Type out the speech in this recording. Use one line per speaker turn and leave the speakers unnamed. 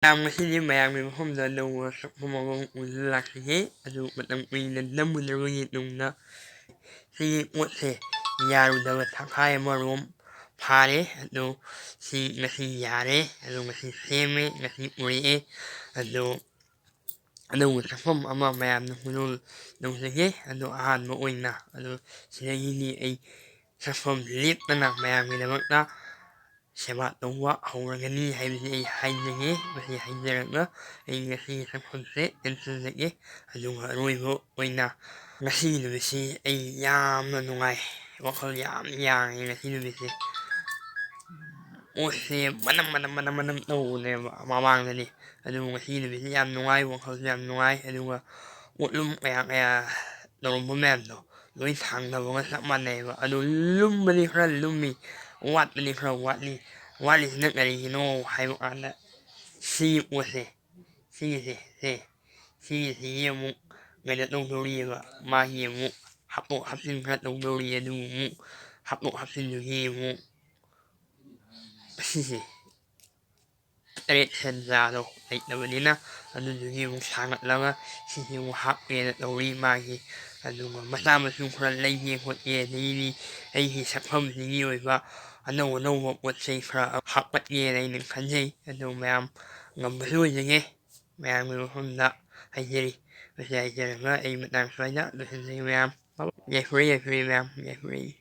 ꯉꯁꯤꯗꯤ ꯃꯌꯥꯝꯒꯤ ꯃꯐꯝꯗ ꯅꯧꯅ ꯁꯛꯐꯝ ꯑꯃ ꯂꯥꯛꯆꯒꯦ ꯑꯗꯨ ꯃꯇꯝ ꯀꯨꯏꯅ ꯅꯝꯃꯨꯗ꯭ꯔꯕꯒꯤ ꯇꯨꯡꯗ ꯁꯤꯒꯤ ꯄꯣꯠꯁꯦ ꯌꯥꯔꯨꯗꯕ ꯊꯈꯥꯏ ꯑꯃꯔꯣꯝ ꯐꯥꯔꯦ ꯑꯗꯨ ꯁꯤ ꯉꯁꯤ ꯌꯥꯔꯦ ꯑꯗꯨ ꯉꯁꯤ ꯁꯦꯝꯃꯦ ꯉꯁꯤ ꯄꯨꯔꯛꯑꯦ ꯑꯗꯨ ꯑꯅꯧꯕ ꯁꯛꯐꯝ ꯑꯃ ꯃꯌꯥꯝꯅ ꯍꯨꯔꯣꯜ ꯇꯧꯖꯒꯦ ꯑꯗꯣ ꯑꯍꯥꯟꯕ ꯑꯣꯏꯅ ꯑꯗꯨ ꯁꯤꯗꯒꯤꯗꯤ ꯑꯩ ꯁꯛꯐꯝ ꯂꯦꯞꯇꯅ ꯃꯌꯥꯝꯒꯤꯗꯃꯛꯇ ꯁꯦꯕꯥ ꯇꯧꯕ ꯍꯧꯔꯒꯅꯤ ꯍꯥꯏꯕꯁꯤ ꯑꯩ ꯍꯥꯏꯖꯒꯦ ꯃꯁꯤ ꯍꯥꯏꯖꯔꯒ ꯑꯩ ꯉꯁꯤꯒꯤ ꯁꯛꯐꯝꯁꯦ ꯇꯦꯟꯁꯤꯟꯖꯒꯦ ꯑꯗꯨꯒ ꯑꯔꯣꯏꯕ ꯑꯣꯏꯅ ꯉꯁꯤꯒꯤ ꯅꯨꯃꯤꯠꯁꯤ ꯑꯩ ꯌꯥꯝꯅ ꯅꯨꯡꯉꯥꯏ ꯋꯥꯈꯜ ꯌꯥꯝ ꯌꯥꯡꯉꯦ ꯉꯁꯤ ꯅꯨꯃꯤꯠꯁꯦ ꯑꯣꯠꯁꯦ ꯃꯅꯝ ꯇꯧꯕꯅꯦꯕ ꯃꯃꯥꯡꯗꯗꯤ ꯑꯗꯨꯕꯨ ꯉꯁꯤ ꯅꯨꯃꯤꯠꯁꯤ ꯌꯥꯝ ꯅꯨꯡꯉꯥꯏ ꯋꯥꯈꯜꯁꯨ ꯌꯥꯝ ꯅꯨꯡꯉꯥꯏ ꯑꯗꯨꯒ ꯄꯣꯠꯂꯨꯝ ꯀꯌꯥ ꯇꯧꯔꯝꯕ ꯃꯌꯥꯝꯗꯣ ꯂꯣꯏ ꯊꯥꯡꯅꯕꯒ ꯆꯞ ꯃꯥꯟꯅꯩꯑꯕ ꯑꯗꯨ ꯂꯨꯝꯕꯗꯤ ꯈꯔ ꯂꯨꯝꯃꯤ ꯋꯥꯠꯄꯗꯤ ꯈꯔ ꯋꯥꯠꯂꯤꯁꯤꯅ ꯀꯔꯤꯒꯤꯅꯣ ꯍꯥꯏꯕ ꯀꯥꯟꯗ ꯁꯤꯒꯤ ꯄꯣꯠꯁꯦ ꯁꯤꯒꯤꯁꯤꯒꯤ ꯑꯃꯨꯛ ꯀꯩꯅꯣ ꯇꯧꯗꯧꯔꯤꯑꯕ ꯃꯥꯒꯤ ꯑꯃꯨꯛ ꯍꯥꯞꯇꯣꯛ ꯍꯥꯞꯆꯤꯟ ꯈꯔ ꯇꯧꯗꯧꯔꯤ ꯑꯗꯨ ꯑꯃꯨꯛ ꯍꯥꯞꯇꯣꯛ ꯍꯥꯞꯆꯤꯟꯗꯨꯒꯤ ꯑꯃꯨꯛ ꯑꯁꯤꯁꯦ ꯇꯔꯦꯠ ꯁꯦꯟꯖꯥꯗꯣ ꯂꯩꯇꯕꯅꯤꯅ ꯑꯗꯨꯗꯨꯒꯤ ꯑꯃꯨꯛ ꯁꯥꯒꯠꯂꯒ ꯁꯤꯁꯤ ꯑꯃꯨꯛ ꯍꯥꯞꯀꯦꯅ ꯇꯧꯔꯤ ꯃꯥꯒꯤ ꯑꯗꯨꯒ ꯃꯆꯥ ꯃꯁꯨ ꯈꯔ ꯂꯩꯒꯦ ꯈꯣꯠꯀꯦ ꯑꯗꯒꯤꯗꯤ ꯑꯩꯒꯤ ꯁꯛꯐꯝꯁꯤꯒꯤ ꯑꯣꯏꯕ ꯑꯅꯧꯕ ꯄꯣꯠ ꯆꯩ ꯈꯔ ꯍꯥꯞꯀꯠꯀꯦꯅ ꯑꯩꯅ ꯈꯟꯖꯩ ꯑꯗꯨ ꯃꯌꯥꯝ ꯉꯝꯕꯁꯨ ꯑꯣꯏꯖꯒꯦ ꯃꯌꯥꯝꯒꯤ ꯃꯐꯝꯗ ꯍꯥꯏꯖꯔꯤ ꯃꯁꯤ ꯍꯥꯏꯖꯔꯒ ꯑꯩ ꯃꯇꯥꯡ ꯁ꯭ꯋꯥꯏꯗ ꯂꯣꯏꯁꯤꯟꯖꯩ ꯃꯌꯥꯝ ꯌꯥꯏꯐꯔꯦ ꯃꯌꯥꯝ ꯌꯥꯏꯐꯔꯦ